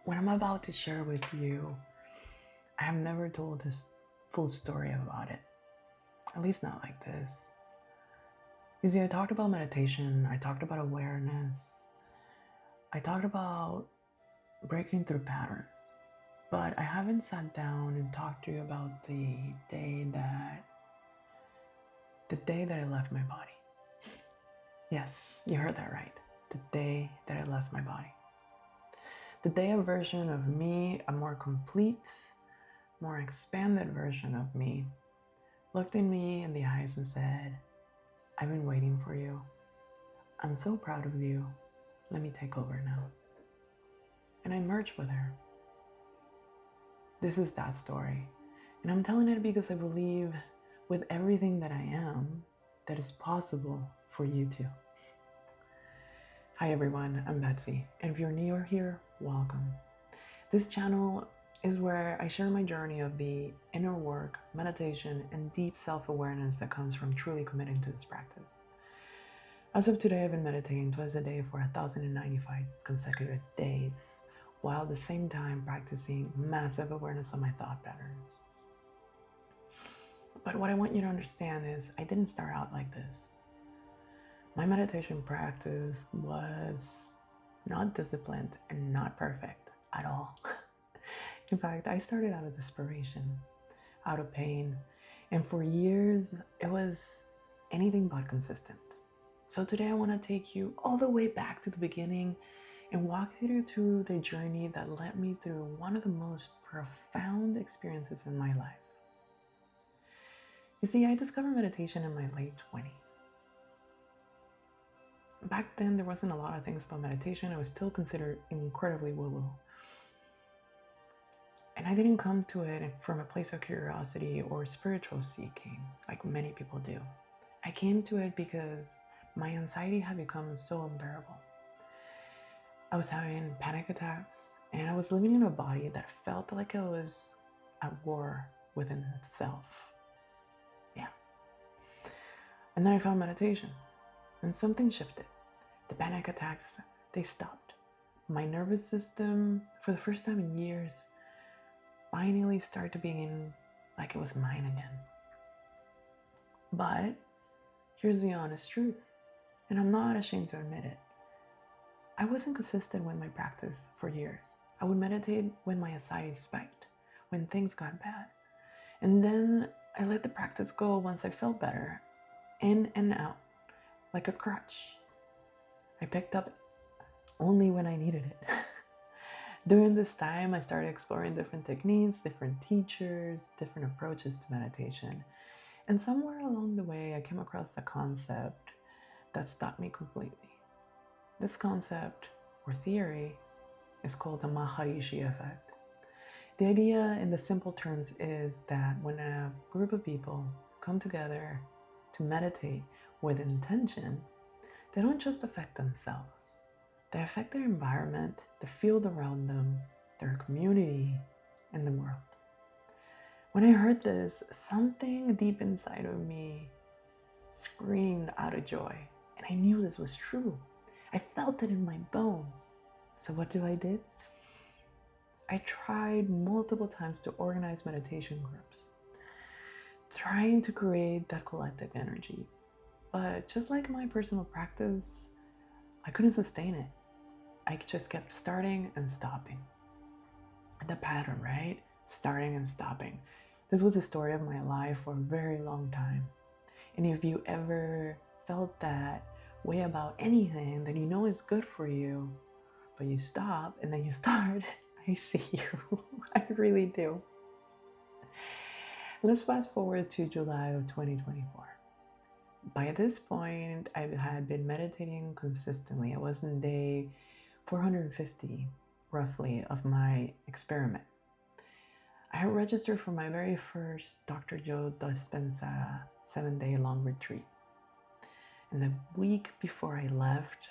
What I'm about to share with you, I have never told this full story about it. At least not like this. You see, I talked about meditation, I talked about awareness, I talked about breaking through patterns, but I haven't sat down and talked to you about the day that I left my body. Yes, you heard that right. The day that I left my body. The day a version of me, a more complete, more expanded version of me, looked in me in the eyes and said, I've been waiting for you. I'm so proud of you. Let me take over now. And I merged with her. This is that story. And I'm telling it because I believe with everything that I am, that it's possible for you too. Hi everyone, I'm Betsy. And if you're new here, welcome. This channel is where I share my journey of the inner work, meditation, and deep self-awareness that comes from truly committing to this practice. As of today, I've been meditating twice a day for 1,095 consecutive days, while at the same time practicing massive awareness of my thought patterns. But what I want you to understand is I didn't start out like this. My meditation practice was not disciplined and not perfect at all. In fact, I started out of desperation, out of pain, and for years it was anything but consistent. So today I want to take you all the way back to the beginning and walk you through the journey that led me through one of the most profound experiences in my life. You see, I discovered meditation in my late 20s. Back then, there wasn't a lot of things about meditation. It was still considered incredibly woo-woo. And I didn't come to it from a place of curiosity or spiritual seeking, like many people do. I came to it because my anxiety had become so unbearable. I was having panic attacks, and I was living in a body that felt like it was at war within itself. Yeah. And then I found meditation, and something shifted. The panic attacks, they stopped. My nervous system, for the first time in years, finally started to begin like it was mine again. But here's the honest truth, and I'm not ashamed to admit it. I wasn't consistent with my practice for years. I would meditate when my anxiety spiked, when things got bad. And then I let the practice go once I felt better, in and out, like a crutch. I picked up only when I needed it. During this time, I started exploring different techniques, different teachers, different approaches to meditation. And somewhere along the way, I came across a concept that stopped me completely. This concept, or theory, is called the Maharishi effect. The idea in the simple terms is that when a group of people come together to meditate with intention, they don't just affect themselves. They affect their environment, the field around them, their community, and the world. When I heard this, something deep inside of me screamed out of joy, and I knew this was true. I felt it in my bones. So what did? I tried multiple times to organize meditation groups, trying to create that collective energy. But just like my personal practice, I couldn't sustain it. I just kept starting and stopping. The pattern, right? Starting and stopping. This was the story of my life for a very long time. And if you ever felt that way about anything that you know is good for you, but you stop and then you start, I see you. I really do. Let's fast forward to July of 2024. By this point, I had been meditating consistently. I was in day 450, roughly, of my experiment. I had registered for my very first Dr. Joe Dispenza 7-day long retreat. And the week before I left,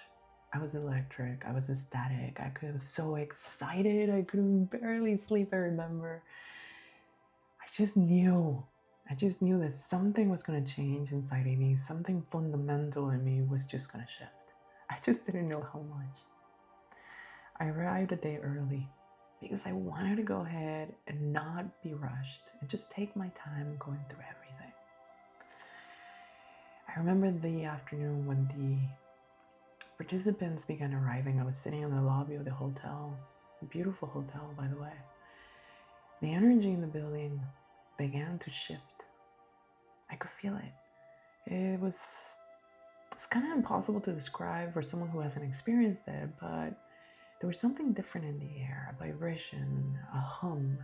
I was electric, I was ecstatic, I was so excited, I couldn't barely sleep, I remember. I just knew that something was going to change inside of me, something fundamental in me was just going to shift. I just didn't know how much. I arrived a day early. because I wanted to go ahead and not be rushed and just take my time going through everything. I remember the afternoon when the participants began arriving. I was sitting in the lobby of the hotel, a beautiful hotel, by the way. The energy in the building began to shift. I could feel it. It's kind of impossible to describe for someone who hasn't experienced it, but there was something different in the air, a vibration, a hum,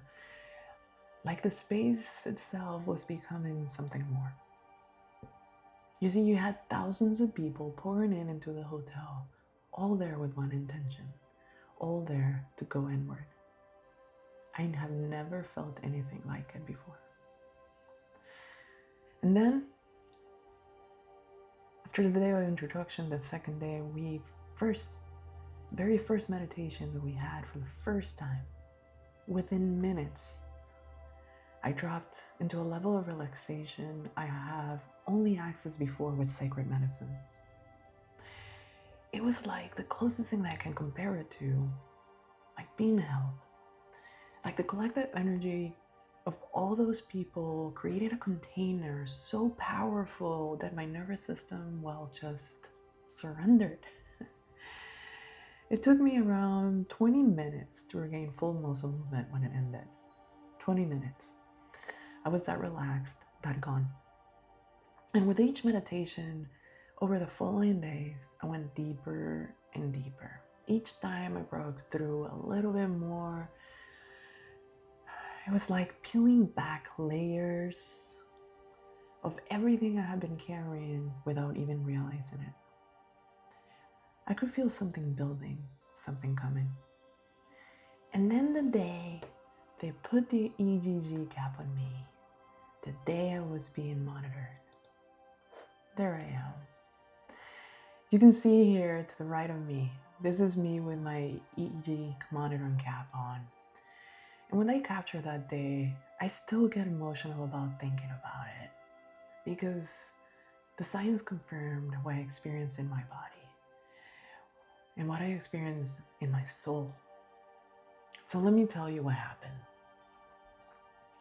like the space itself was becoming something more. You see, you had thousands of people pouring into the hotel, all there with one intention, all there to go inward. I have never felt anything like it before. And then, after the day of introduction, the second day, very first meditation that we had for the first time, within minutes, I dropped into a level of relaxation I have only accessed before with sacred medicines. It was like the closest thing that I can compare it to, like being held. Like the collective energy of all those people created a container so powerful that my nervous system, just surrendered. It took me around 20 minutes to regain full muscle movement when it ended. 20 minutes. I was that relaxed, that gone. And with each meditation, over the following days, I went deeper and deeper. Each time I broke through a little bit more. It was like peeling back layers of everything I had been carrying without even realizing it. I could feel something building, something coming. And then the day they put the EGG cap on me, the day I was being monitored, there I am. You can see here to the right of me, this is me with my EEG monitoring cap on. And when they capture that day, I still get emotional about thinking about it because the science confirmed what I experienced in my body and what I experienced in my soul. So let me tell you what happened.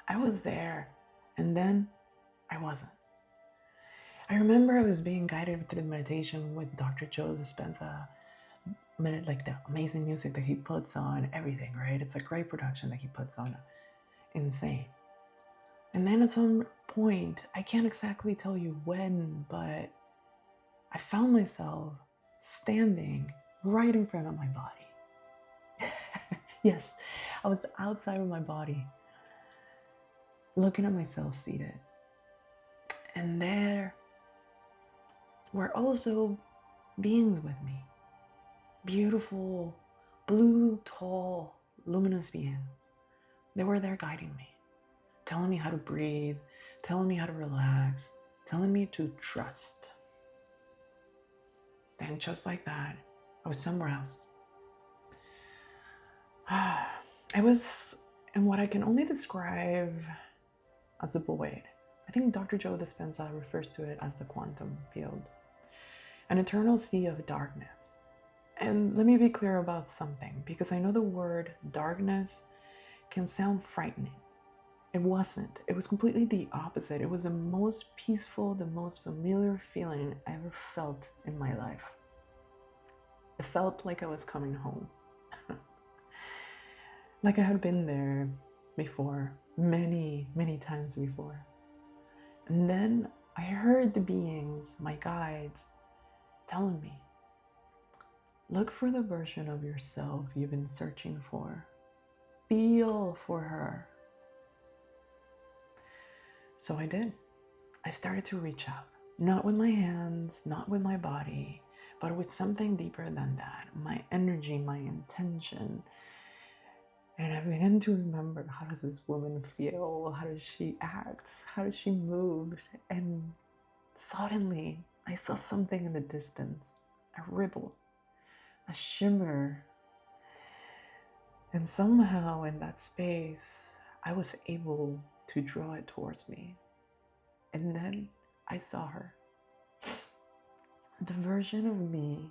I was there, and then I wasn't. I remember I was being guided through the meditation with Dr. Joe Dispenza, like the amazing music that he puts on, everything, right? It's a great production that he puts on. Insane. And then at some point, I can't exactly tell you when, but I found myself standing right in front of my body. Yes, I was outside of my body, looking at myself seated. And there were also beings with me. Beautiful, blue, tall, luminous beings. They were there guiding me, telling me how to breathe, telling me how to relax, telling me to trust. Then just like that, I was somewhere else. I was in what I can only describe as a void. I think Dr. Joe Dispenza refers to it as the quantum field, an eternal sea of darkness. And let me be clear about something, because I know the word darkness can sound frightening. It wasn't. It was completely the opposite. It was the most peaceful, the most familiar feeling I ever felt in my life. It felt like I was coming home. Like I had been there before, many, many times before. And then I heard the beings, my guides, telling me, look for the version of yourself you've been searching for. Feel for her. So I did. I started to reach out, not with my hands, not with my body, but with something deeper than that, my energy, my intention. And I began to remember, how does this woman feel? How does she act? How does she move? And suddenly, I saw something in the distance, a ripple, a shimmer. And somehow in that space, I was able to draw it towards me. And then I saw her. The version of me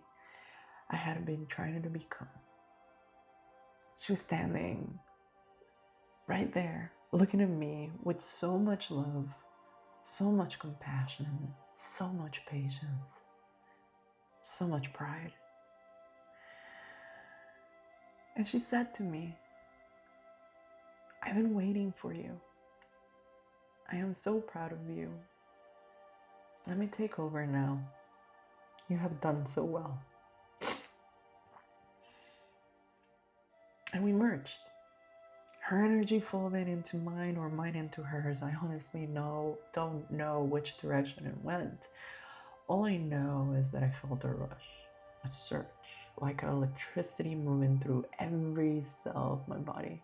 I had been trying to become. She was standing right there, looking at me with so much love, so much compassion, so much patience, so much pride. And she said to me, "I've been waiting for you. I am so proud of you. Let me take over now. You have done so well." And we merged. Her energy folded into mine or mine into hers. I honestly don't know which direction it went. All I know is that I felt a rush, a surge, like electricity moving through every cell of my body.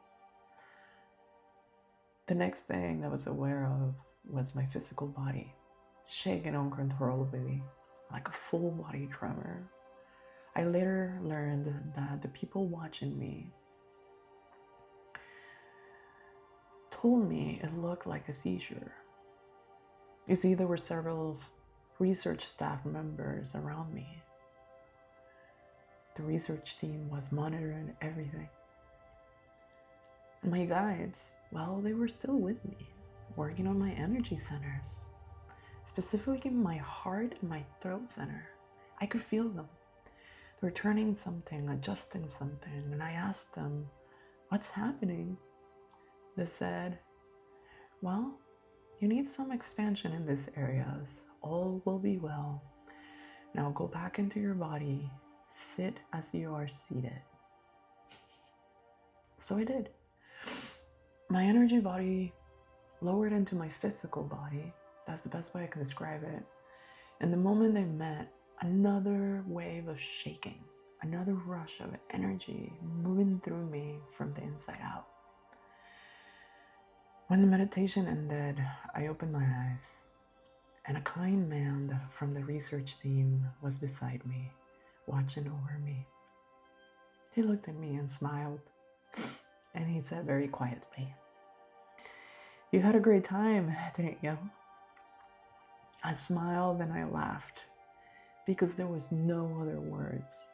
The next thing I was aware of was my physical body, shaking uncontrollably, like a full body tremor. I later learned that the people watching me told me it looked like a seizure. You see, there were several research staff members around me. The research team was monitoring everything. And my guides, well, they were still with me, working on my energy centers, specifically my heart and my throat center. I could feel them. They were turning something, adjusting something, and I asked them, "What's happening?" They said, "Well, you need some expansion in these areas. All will be well. Now go back into your body. Sit as you are seated." So I did. My energy body lowered into my physical body. That's the best way I can describe it. And the moment they met, another wave of shaking, another rush of energy moving through me from the inside out. When the meditation ended, I opened my eyes, and a kind man from the research team was beside me, watching over me. He looked at me and smiled, and he said very quietly, "You had a great time, didn't you?" I smiled and I laughed because there was no other words.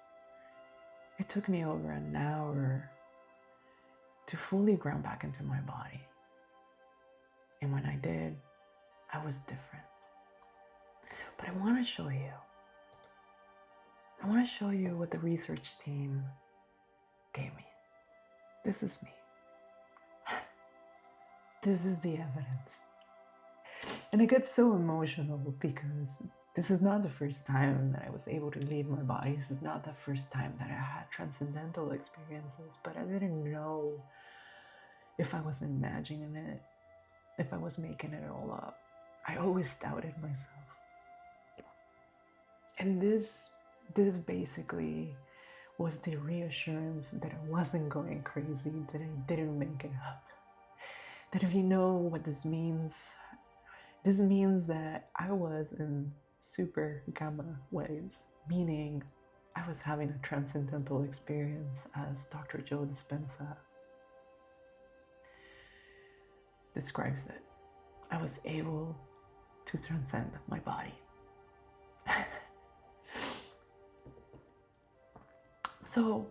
It took me over an hour to fully ground back into my body. And when I did, I was different. But I want to show you. I want to show you what the research team gave me. This is me. This is the evidence. And I get so emotional because this is not the first time that I was able to leave my body. This is not the first time that I had transcendental experiences, but I didn't know if I was imagining it, if I was making it all up. I always doubted myself. And this basically was the reassurance that I wasn't going crazy, that I didn't make it up. That if you know what this means that I was in super gamma waves, meaning I was having a transcendental experience, as Dr. Joe Dispenza describes it. I was able to transcend my body. So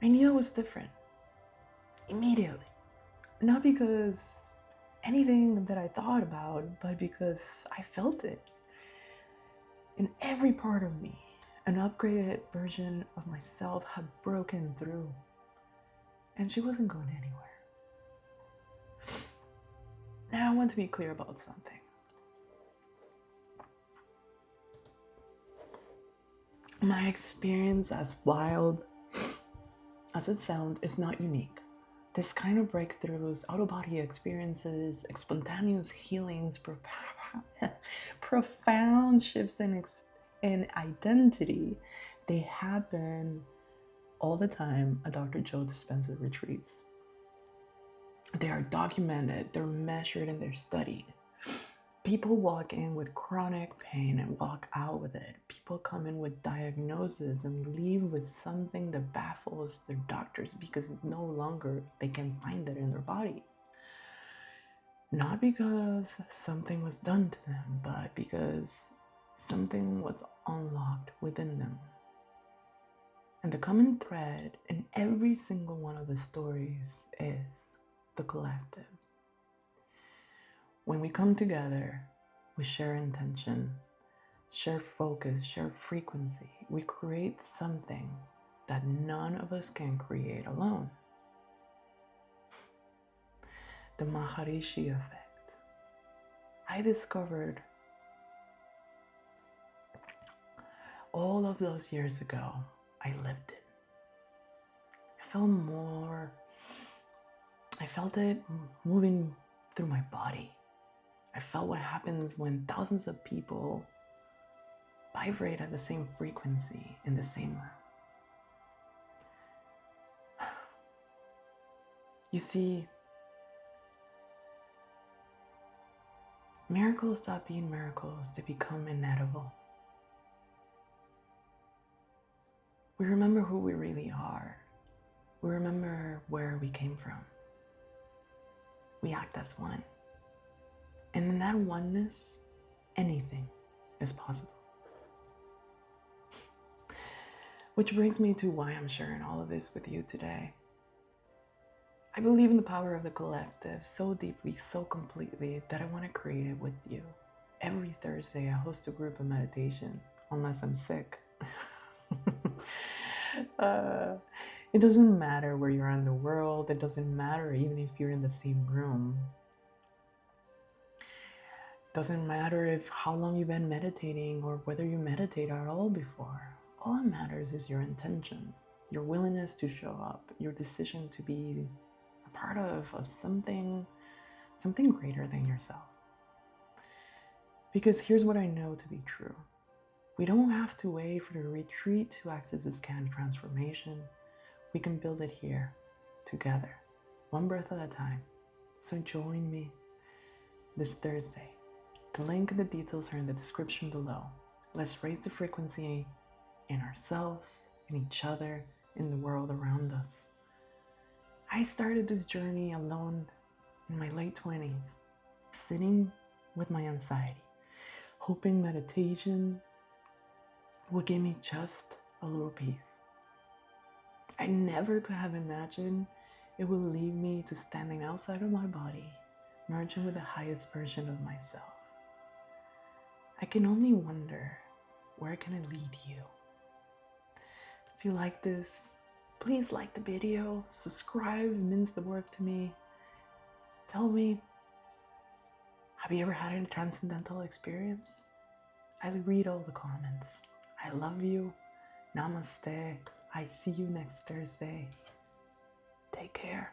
I knew it was different immediately. Not because anything that I thought about, but because I felt it. In every part of me, an upgraded version of myself had broken through, and she wasn't going anywhere. Now I want to be clear about something. My experience, as wild as it sounds, is not unique. This kind of breakthroughs, out-of-body experiences, spontaneous healings, profound shifts in identity, they happen all the time at Dr. Joe Dispenza retreats. They are documented, they're measured, and they're studied. People walk in with chronic pain and walk out with it. People come in with diagnosis and leave with something that baffles their doctors because no longer they can find it in their bodies. Not because something was done to them, but because something was unlocked within them. And the common thread in every single one of the stories is the collective. When we come together, we share intention, share focus, share frequency. We create something that none of us can create alone. The Maharishi effect. I discovered all of those years ago. I lived it. I felt it moving through my body. I felt what happens when thousands of people vibrate at the same frequency in the same room. You see, miracles stop being miracles, they become inedible. We remember who we really are. We remember where we came from. We act as one. And in that oneness, anything is possible. Which brings me to why I'm sharing all of this with you today. I believe in the power of the collective so deeply, so completely, that I want to create it with you. Every Thursday, I host a group of meditation, unless I'm sick. It doesn't matter where you are in the world. It doesn't matter even if you're in the same room. It doesn't matter if how long you've been meditating or whether you meditate at all before. All that matters is your intention, your willingness to show up, your decision to be a part of something greater than yourself. Because here's what I know to be true. We don't have to wait for the retreat to access this kind of transformation. We can build it here, together, one breath at a time. So join me this Thursday. The link and the details are in the description below. Let's raise the frequency in ourselves, in each other, in the world around us. I started this journey alone in my late 20s, sitting with my anxiety, hoping meditation would give me just a little peace. I never could have imagined it would lead me to standing outside of my body, merging with the highest version of myself. I can only wonder, where can it lead you? If you like this, please like the video, subscribe, it means the world to me. Tell me, have you ever had a transcendental experience? I read all the comments. I love you. Namaste. I see you next Thursday. Take care.